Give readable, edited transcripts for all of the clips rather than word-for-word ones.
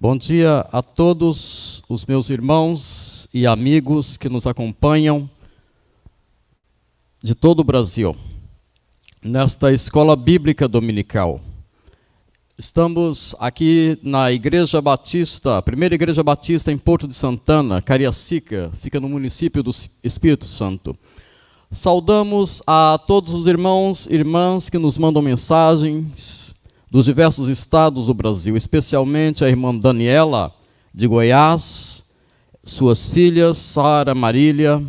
Bom dia a todos os meus irmãos e amigos que nos acompanham de todo o Brasil, nesta Escola Bíblica Dominical. Estamos aqui na Igreja Batista, a primeira Igreja Batista em Porto de Santana, Cariacica, fica no município do Espírito Santo. Saudamos a todos os irmãos e irmãs que nos mandam mensagens dos diversos estados do Brasil, especialmente a irmã Daniela, de Goiás, suas filhas, Sara, Marília,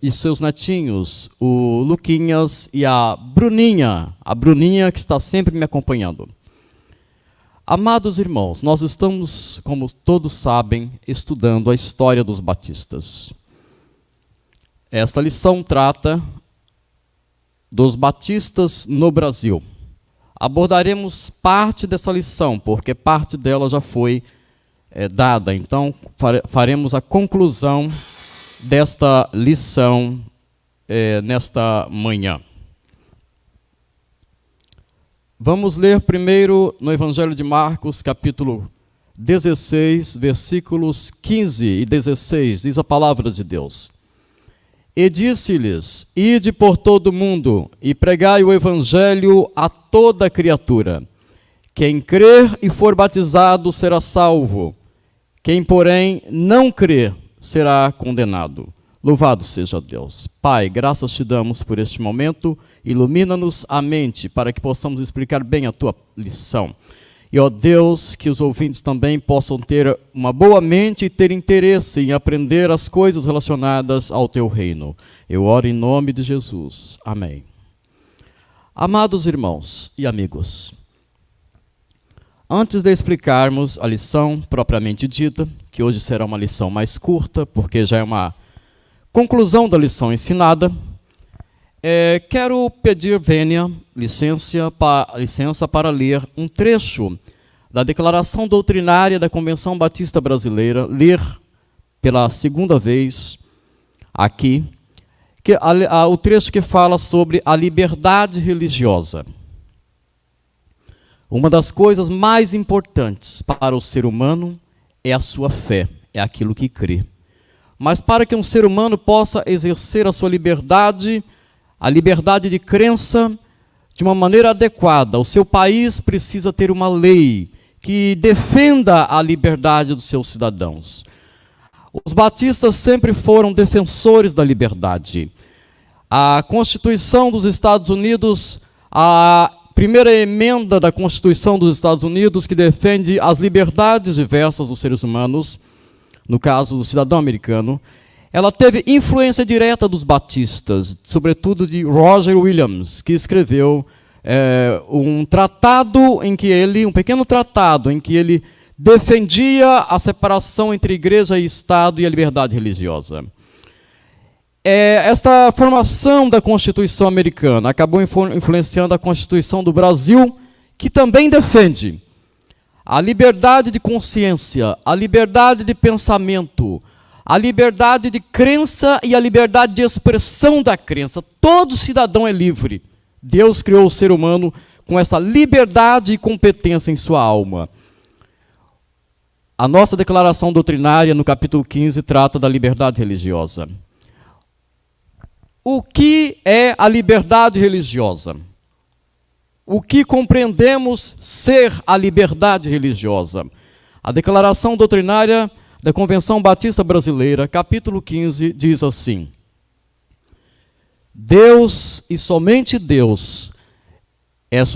e seus netinhos, o Luquinhas e a Bruninha que está sempre me acompanhando. Amados irmãos, nós estamos, como todos sabem, estudando a história dos batistas. Esta lição trata dos batistas no Brasil. Abordaremos parte dessa lição, porque parte dela já foi dada. Então, faremos a conclusão desta lição nesta manhã. Vamos ler primeiro no Evangelho de Marcos, capítulo 16, versículos 15 e 16, diz a palavra de Deus. E disse-lhes: Ide por todo o mundo e pregai o evangelho a toda criatura. Quem crer e for batizado será salvo. Quem, porém, não crer será condenado. Louvado seja Deus. Pai, graças te damos por este momento. Ilumina-nos a mente para que possamos explicar bem a tua lição. E, ó Deus, que os ouvintes também possam ter uma boa mente e ter interesse em aprender as coisas relacionadas ao teu reino. Eu oro em nome de Jesus. Amém. Amados irmãos e amigos, antes de explicarmos a lição propriamente dita, que hoje será uma lição mais curta, porque já é uma conclusão da lição ensinada, quero pedir vênia, licença para ler um trecho da Declaração Doutrinária da Convenção Batista Brasileira, ler pela segunda vez aqui, o trecho que fala sobre a liberdade religiosa. Uma das coisas mais importantes para o ser humano é a sua fé, é aquilo que crê. Mas para que um ser humano possa exercer a sua liberdade, a liberdade de crença, de uma maneira adequada, o seu país precisa ter uma lei que defenda a liberdade dos seus cidadãos. Os batistas sempre foram defensores da liberdade. A Constituição dos Estados Unidos, a primeira emenda da Constituição dos Estados Unidos, que defende as liberdades diversas dos seres humanos, no caso do cidadão americano, ela teve influência direta dos batistas, sobretudo de Roger Williams, que escreveu um pequeno tratado em que ele defendia a separação entre igreja e Estado e a liberdade religiosa. Esta formação da Constituição americana acabou influenciando a Constituição do Brasil, que também defende a liberdade de consciência, a liberdade de pensamento, a liberdade de crença e a liberdade de expressão da crença. Todo cidadão é livre. Deus criou o ser humano com essa liberdade e competência em sua alma. A nossa declaração doutrinária, no capítulo 15, trata da liberdade religiosa. O que é a liberdade religiosa? O que compreendemos ser a liberdade religiosa? A declaração doutrinária da Convenção Batista Brasileira, capítulo 15, diz assim: Deus e somente Deus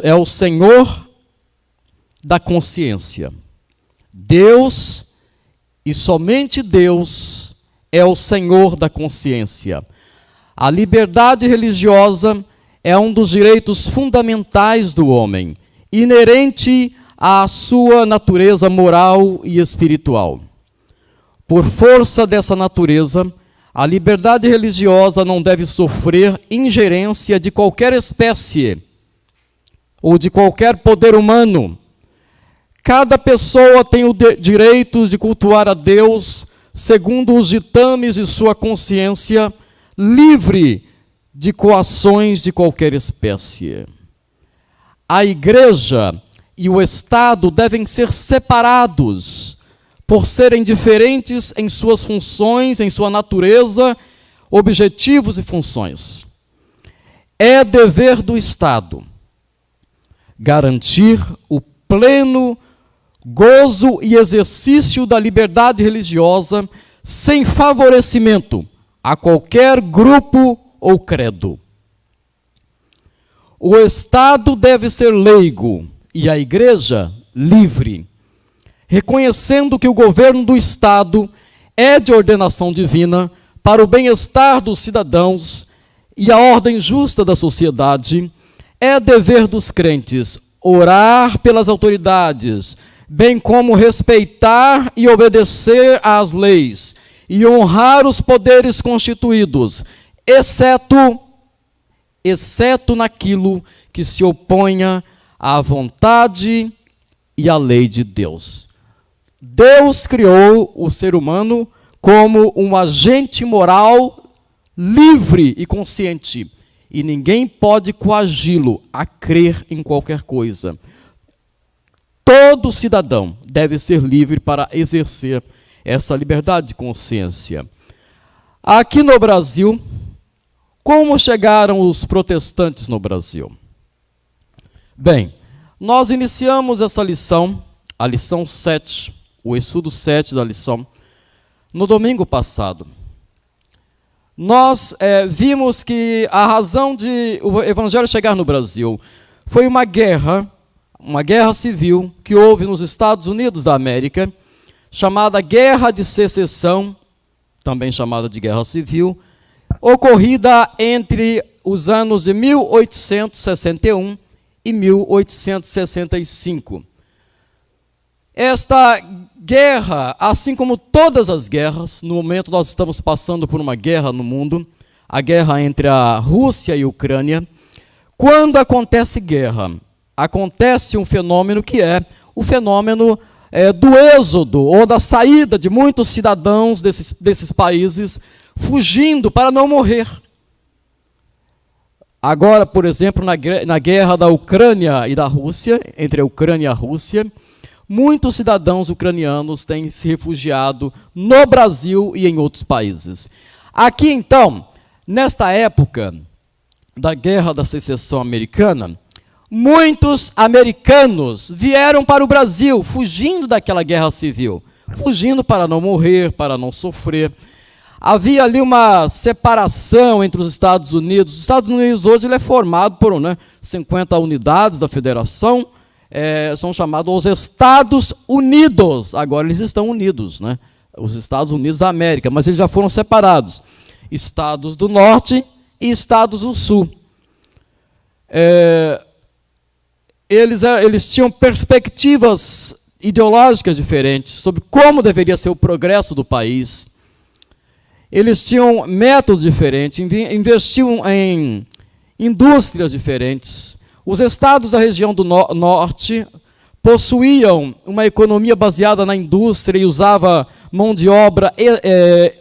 é o Senhor da consciência. Deus e somente Deus é o Senhor da consciência. A liberdade religiosa é um dos direitos fundamentais do homem, inerente à sua natureza moral e espiritual. Por força dessa natureza, a liberdade religiosa não deve sofrer ingerência de qualquer espécie ou de qualquer poder humano. Cada pessoa tem o direito de cultuar a Deus segundo os ditames de sua consciência, livre de coações de qualquer espécie. A igreja e o Estado devem ser separados, por serem diferentes em suas funções, em sua natureza, objetivos e funções. É dever do Estado garantir o pleno gozo e exercício da liberdade religiosa sem favorecimento a qualquer grupo ou credo. O Estado deve ser leigo e a Igreja livre, reconhecendo que o governo do Estado é de ordenação divina para o bem-estar dos cidadãos e a ordem justa da sociedade. É dever dos crentes orar pelas autoridades, bem como respeitar e obedecer às leis e honrar os poderes constituídos, exceto naquilo que se oponha à vontade e à lei de Deus. Deus criou o ser humano como um agente moral livre e consciente, e ninguém pode coagi-lo a crer em qualquer coisa. Todo cidadão deve ser livre para exercer essa liberdade de consciência. Aqui no Brasil, como chegaram os protestantes no Brasil? Bem, nós iniciamos essa lição, a lição 7, o estudo 7 da lição, no domingo passado. Nós vimos que a razão de o evangelho chegar no Brasil foi uma guerra civil que houve nos Estados Unidos da América, chamada Guerra de Secessão, também chamada de Guerra Civil, ocorrida entre os anos de 1861 e 1865. Esta guerra, assim como todas as guerras, no momento nós estamos passando por uma guerra no mundo, a guerra entre a Rússia e a Ucrânia. Quando acontece guerra, acontece um fenômeno que é o fenômeno do êxodo, ou da saída de muitos cidadãos desses países, fugindo para não morrer. Agora, por exemplo, na guerra da Ucrânia e da Rússia, entre a Ucrânia e a Rússia, muitos cidadãos ucranianos têm se refugiado no Brasil e em outros países. Aqui, então, nesta época da Guerra da Secessão Americana, muitos americanos vieram para o Brasil, fugindo daquela guerra civil, fugindo para não morrer, para não sofrer. Havia ali uma separação entre os Estados Unidos. Os Estados Unidos hoje ele é formado por 50 unidades da federação, são chamados os Estados Unidos. Agora eles estão unidos, né? Os Estados Unidos da América, mas eles já foram separados. Estados do Norte e Estados do Sul. Eles tinham perspectivas ideológicas diferentes sobre como deveria ser o progresso do país. Eles tinham métodos diferentes, investiam em indústrias diferentes. Os estados da região do norte possuíam uma economia baseada na indústria e usava mão de obra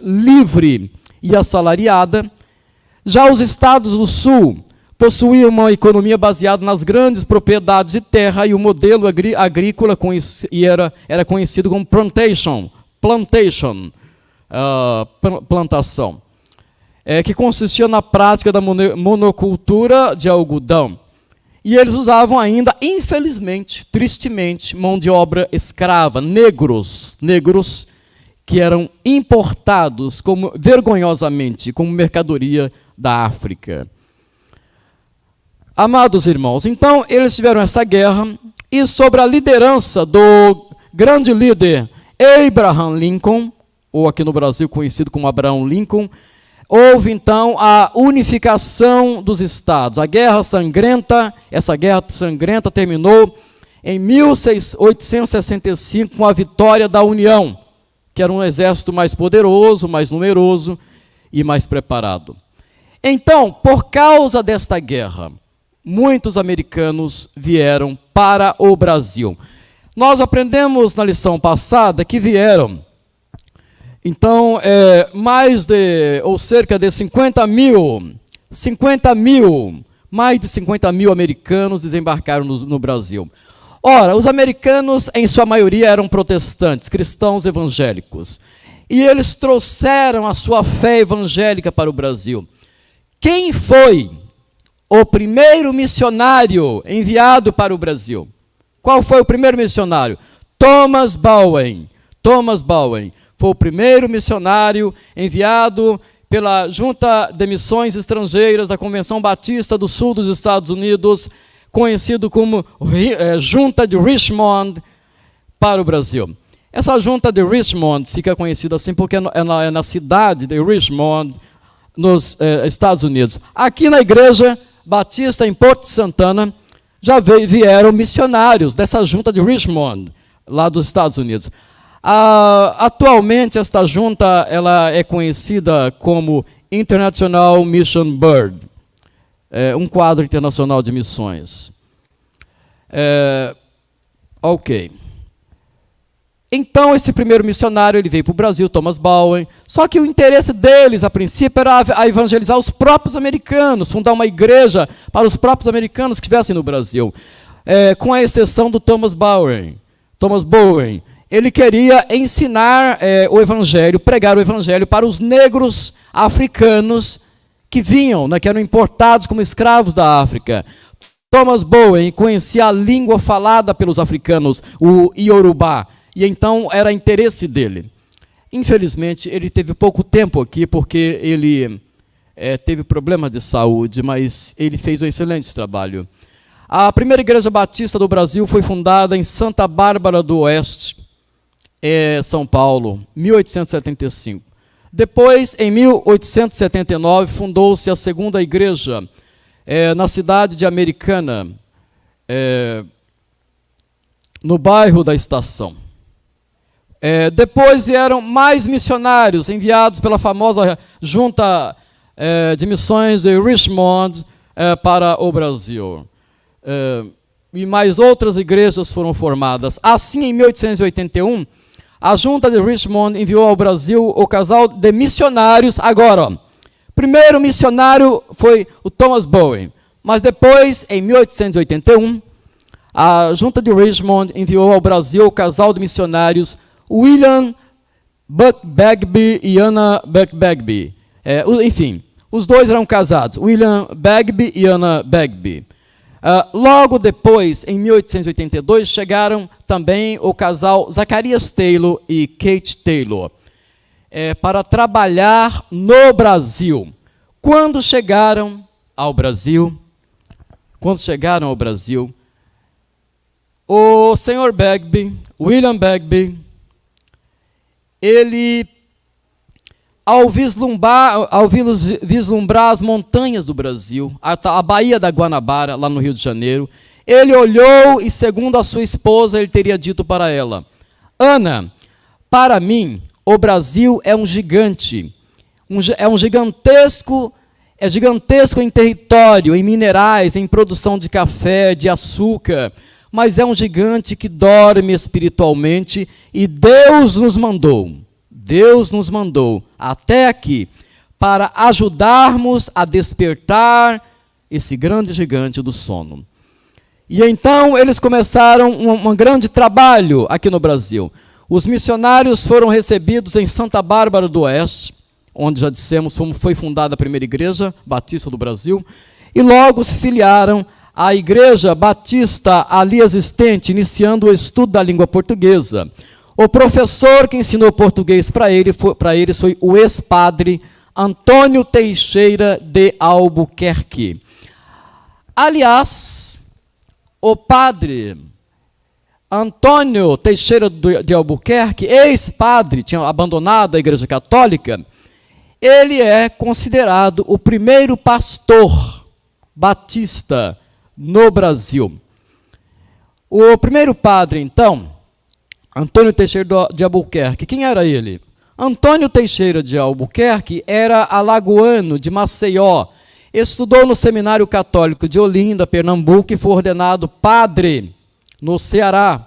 livre e assalariada. Já os estados do sul possuíam uma economia baseada nas grandes propriedades de terra e o modelo agrícola era conhecido como plantação, que consistia na prática da monocultura de algodão. E eles usavam ainda, infelizmente, tristemente, mão de obra escrava, negros que eram importados vergonhosamente como mercadoria da África. Amados irmãos, então eles tiveram essa guerra, e sobre a liderança do grande líder Abraham Lincoln, ou aqui no Brasil conhecido como Abraão Lincoln, houve então a unificação dos estados. Essa guerra sangrenta terminou em 1865 com a vitória da União, que era um exército mais poderoso, mais numeroso e mais preparado. Então, por causa desta guerra, muitos americanos vieram para o Brasil. Nós aprendemos na lição passada que vieram, então, cerca de mais de 50 mil americanos desembarcaram no Brasil. Ora, os americanos, em sua maioria, eram protestantes, cristãos evangélicos. E eles trouxeram a sua fé evangélica para o Brasil. Quem foi o primeiro missionário enviado para o Brasil? Qual foi o primeiro missionário? Thomas Bowen. Thomas Bowen foi o primeiro missionário enviado pela Junta de Missões Estrangeiras da Convenção Batista do Sul dos Estados Unidos, conhecido como Junta de Richmond, para o Brasil. Essa Junta de Richmond fica conhecida assim porque é na cidade de Richmond, nos Estados Unidos. Aqui na Igreja Batista, em Porto Santana, já vieram missionários dessa Junta de Richmond, lá dos Estados Unidos. Atualmente, esta junta ela é conhecida como International Mission Board, um quadro internacional de missões. Ok. Então, esse primeiro missionário ele veio para o Brasil, Thomas Bowen, só que o interesse deles, a princípio, era a evangelizar os próprios americanos, fundar uma igreja para os próprios americanos que estivessem no Brasil, com a exceção do Thomas Bowen. Thomas Bowen, ele queria ensinar o evangelho, pregar o evangelho para os negros africanos que vinham, que eram importados como escravos da África. Thomas Bowen conhecia a língua falada pelos africanos, o Iorubá, e então era interesse dele. Infelizmente, ele teve pouco tempo aqui, porque ele teve problemas de saúde, mas ele fez um excelente trabalho. A primeira igreja batista do Brasil foi fundada em Santa Bárbara do Oeste, São Paulo, 1875. Depois, em 1879, fundou-se a segunda igreja na cidade de Americana, no bairro da Estação. Depois vieram mais missionários enviados pela famosa Junta de Missões de Richmond para o Brasil. E mais outras igrejas foram formadas. Assim, em 1881, a Junta de Richmond enviou ao Brasil o casal de missionários. Agora, primeiro missionário foi o Thomas Bowen, mas depois, em 1881, a Junta de Richmond enviou ao Brasil o casal de missionários William Buck Bagby e Anna Buck Bagby. Enfim, os dois eram casados, William Bagby e Anna Bagby. Logo depois, em 1882, chegaram também o casal Zacarias Taylor e Kate Taylor para trabalhar no Brasil. Quando chegaram ao Brasil, o senhor Bagby, William Bagby, ele, ao vislumbrar as montanhas do Brasil, a Baía da Guanabara, lá no Rio de Janeiro, ele olhou e, segundo a sua esposa, ele teria dito para ela: Ana, para mim, o Brasil é um gigante, é gigantesco em território, em minerais, em produção de café, de açúcar, mas é um gigante que dorme espiritualmente, e Deus nos mandou até aqui para ajudarmos a despertar esse grande gigante do sono. E então eles começaram um grande trabalho aqui no Brasil. Os missionários foram recebidos em Santa Bárbara do Oeste, onde, já dissemos, foi fundada a primeira igreja batista do Brasil, e logo se filiaram à igreja batista ali existente, iniciando o estudo da língua portuguesa. O professor que ensinou português para eles foi o ex-padre Antônio Teixeira de Albuquerque. Aliás, o padre Antônio Teixeira de Albuquerque, ex-padre, tinha abandonado a Igreja Católica, ele é considerado o primeiro pastor batista no Brasil. O primeiro padre, então, Antônio Teixeira de Albuquerque, quem era ele? Antônio Teixeira de Albuquerque era alagoano de Maceió, estudou no Seminário Católico de Olinda, Pernambuco, e foi ordenado padre no Ceará.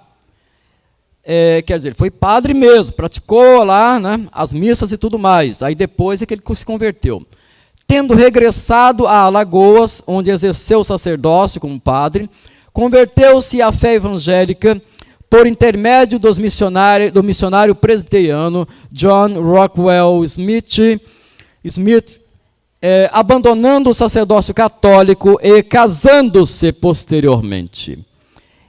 Quer dizer, foi padre mesmo, praticou lá, né, as missas e tudo mais. Aí depois é que ele se converteu. Tendo regressado a Alagoas, onde exerceu o sacerdócio como padre, converteu-se à fé evangélica por intermédio do missionário presbiteriano John Rockwell Smith, abandonando o sacerdócio católico e casando-se posteriormente.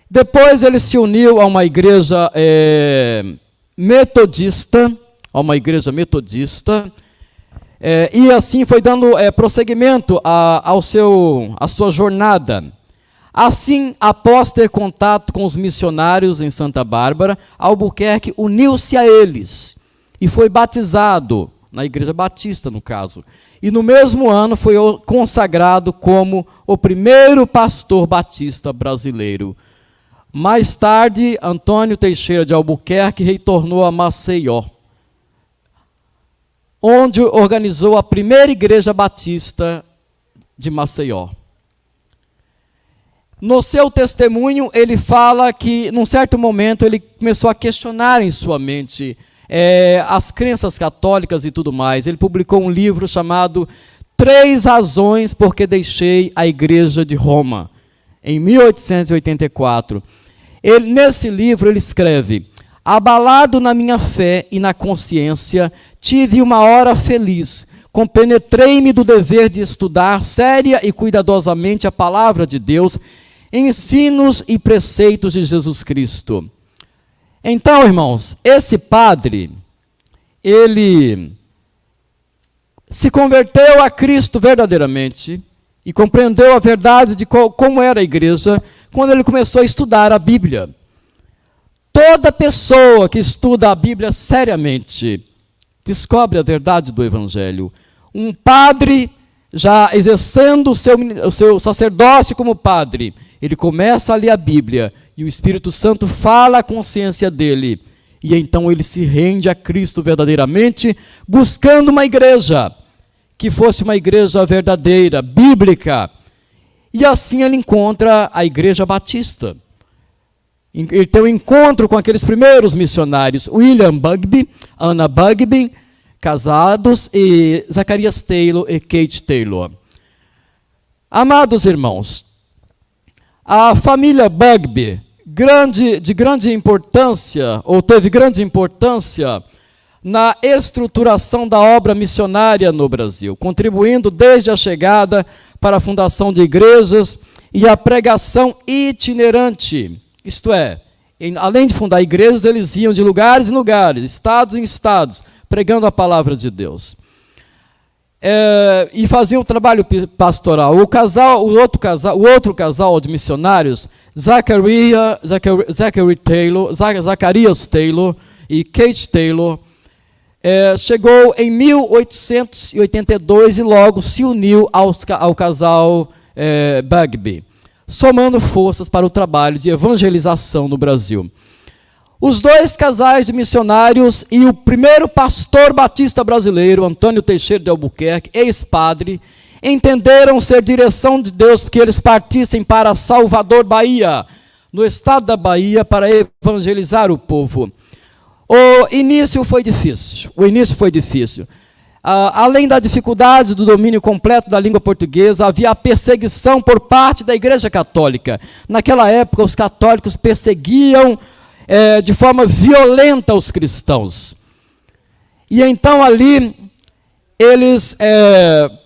Depois ele se uniu a uma igreja metodista, e assim foi dando prosseguimento à sua jornada. Assim, após ter contato com os missionários em Santa Bárbara, Albuquerque uniu-se a eles e foi batizado, na Igreja Batista no caso. E no mesmo ano foi consagrado como o primeiro pastor batista brasileiro. Mais tarde, Antônio Teixeira de Albuquerque retornou a Maceió, onde organizou a primeira igreja batista de Maceió. No seu testemunho, ele fala que, num certo momento, ele começou a questionar em sua mente as crenças católicas e tudo mais. Ele publicou um livro chamado 3 Razões Porque Deixei a Igreja de Roma, em 1884. Nesse livro ele escreve: abalado na minha fé e na consciência, tive uma hora feliz, compenetrei-me do dever de estudar séria e cuidadosamente a palavra de Deus, ensinos e preceitos de Jesus Cristo. Então, irmãos, esse padre, ele se converteu a Cristo verdadeiramente e compreendeu a verdade de como era a igreja quando ele começou a estudar a Bíblia. Toda pessoa que estuda a Bíblia seriamente descobre a verdade do Evangelho. Um padre, já exercendo o seu sacerdócio como padre, ele começa a ler a Bíblia e o Espírito Santo fala à consciência dele. E então ele se rende a Cristo verdadeiramente, buscando uma igreja que fosse uma igreja verdadeira, bíblica. E assim ele encontra a Igreja Batista. Ele tem um encontro com aqueles primeiros missionários, William Bugby, Anna Bugby, casados, e Zacarias Taylor e Kate Taylor. Amados irmãos, a família Bugby, de grande importância, ou teve grande importância na estruturação da obra missionária no Brasil, contribuindo desde a chegada para a fundação de igrejas e a pregação itinerante. Isto é, além de fundar igrejas, eles iam de lugares em lugares, estados em estados, pregando a palavra de Deus. E faziam um trabalho pastoral. O outro casal de missionários, Zacarias Taylor e Kate Taylor, chegou em 1882 e logo se uniu ao casal Bugby, somando forças para o trabalho de evangelização no Brasil. Os 2 casais de missionários e o primeiro pastor batista brasileiro, Antônio Teixeira de Albuquerque, ex-padre, entenderam ser direção de Deus que eles partissem para Salvador, Bahia, no estado da Bahia, para evangelizar o povo. O início foi difícil. Além da dificuldade do domínio completo da língua portuguesa, havia a perseguição por parte da Igreja Católica. Naquela época, os católicos perseguiam de forma violenta os cristãos. E então ali, eles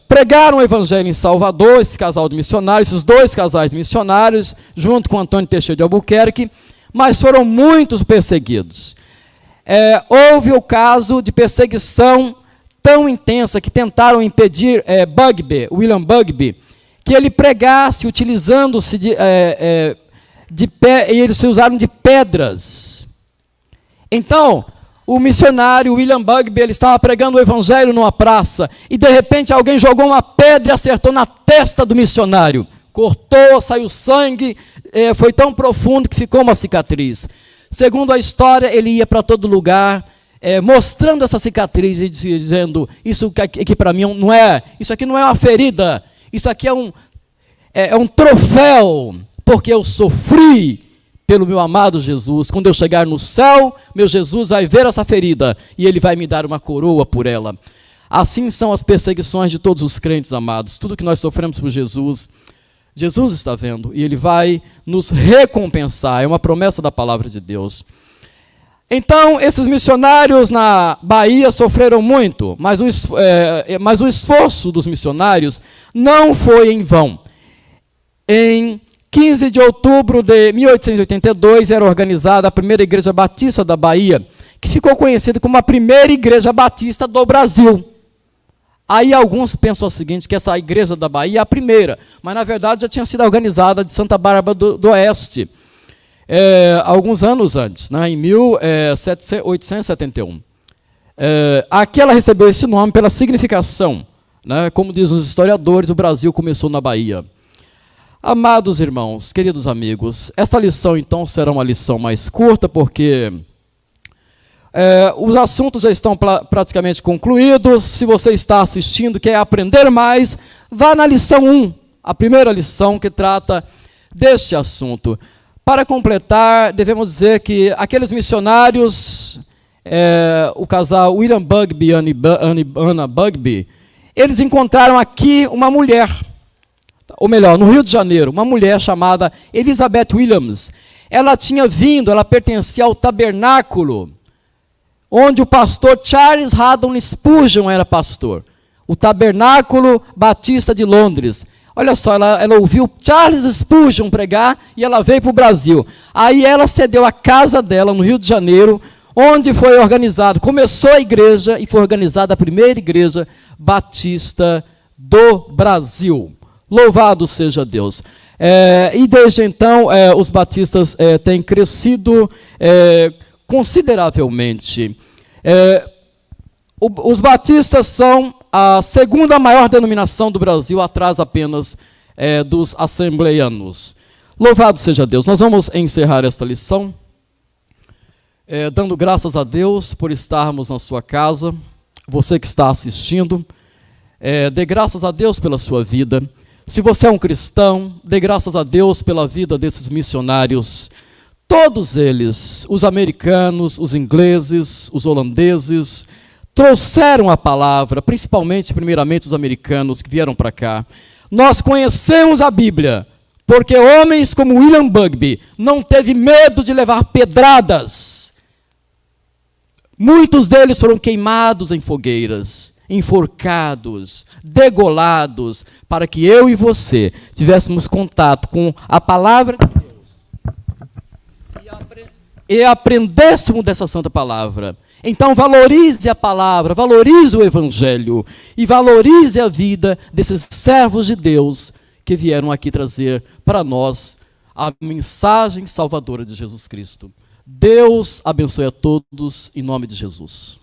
pregaram o evangelho em Salvador, esse casal de missionários, esses 2 casais de missionários, junto com Antônio Teixeira de Albuquerque, mas foram muitos perseguidos. Houve o caso de perseguição tão intensa que tentaram impedir William Bugby, que ele pregasse utilizando-se e eles se usaram de pedras. Então, o missionário William Bugby, ele estava pregando o evangelho numa praça, e de repente alguém jogou uma pedra e acertou na testa do missionário. Cortou, saiu sangue, foi tão profundo que ficou uma cicatriz. Segundo a história, ele ia para todo lugar, mostrando essa cicatriz e dizendo: isso aqui para mim não é, isso aqui não é uma ferida, isso aqui é um troféu, porque eu sofri pelo meu amado Jesus. Quando eu chegar no céu, meu Jesus vai ver essa ferida e ele vai me dar uma coroa por ela. Assim são as perseguições de todos os crentes amados. Tudo que nós sofremos por Jesus, Jesus está vendo e Ele vai nos recompensar, é uma promessa da palavra de Deus. Então, esses missionários na Bahia sofreram muito, mas o esforço dos missionários não foi em vão. Em 15 de outubro de 1882, era organizada a primeira Igreja Batista da Bahia, que ficou conhecida como a primeira Igreja Batista do Brasil. Aí alguns pensam o seguinte, que essa Igreja da Bahia é a primeira, mas na verdade já tinha sido organizada de Santa Bárbara do Oeste, alguns anos antes, né, em 1871. Aqui ela recebeu esse nome pela significação, né, como dizem os historiadores, o Brasil começou na Bahia. Amados irmãos, queridos amigos, esta lição então será uma lição mais curta, porque os assuntos já estão praticamente concluídos. Se você está assistindo, quer aprender mais, vá na lição 1, a primeira lição que trata deste assunto. Para completar, devemos dizer que aqueles missionários, o casal William Bugby e Anna Bugby, eles encontraram aqui uma mulher, ou melhor, no Rio de Janeiro, uma mulher chamada Elizabeth Williams. Ela tinha vindo, ela pertencia ao tabernáculo, onde o pastor Charles Haddon Spurgeon era pastor, o Tabernáculo Batista de Londres. Olha só, ela ouviu Charles Spurgeon pregar e ela veio para o Brasil. Aí ela cedeu a casa dela no Rio de Janeiro, onde foi organizado, começou a igreja e foi organizada a primeira igreja batista do Brasil. Louvado seja Deus. E desde então, os batistas têm crescido consideravelmente. Os batistas são a segunda maior denominação do Brasil, atrás apenas dos assembleianos. Louvado seja Deus. Nós vamos encerrar esta lição, dando graças a Deus por estarmos na sua casa. Você que está assistindo, dê graças a Deus pela sua vida. Se você é um cristão, dê graças a Deus pela vida desses missionários. Todos eles, os americanos, os ingleses, os holandeses, trouxeram a palavra, principalmente, primeiramente, os americanos que vieram para cá. Nós conhecemos a Bíblia, porque homens como William Bugby não teve medo de levar pedradas. Muitos deles foram queimados em fogueiras, enforcados, degolados, para que eu e você tivéssemos contato com a palavra de Deus e aprendêssemos dessa santa palavra. Então valorize a palavra, valorize o evangelho e valorize a vida desses servos de Deus que vieram aqui trazer para nós a mensagem salvadora de Jesus Cristo. Deus abençoe a todos em nome de Jesus.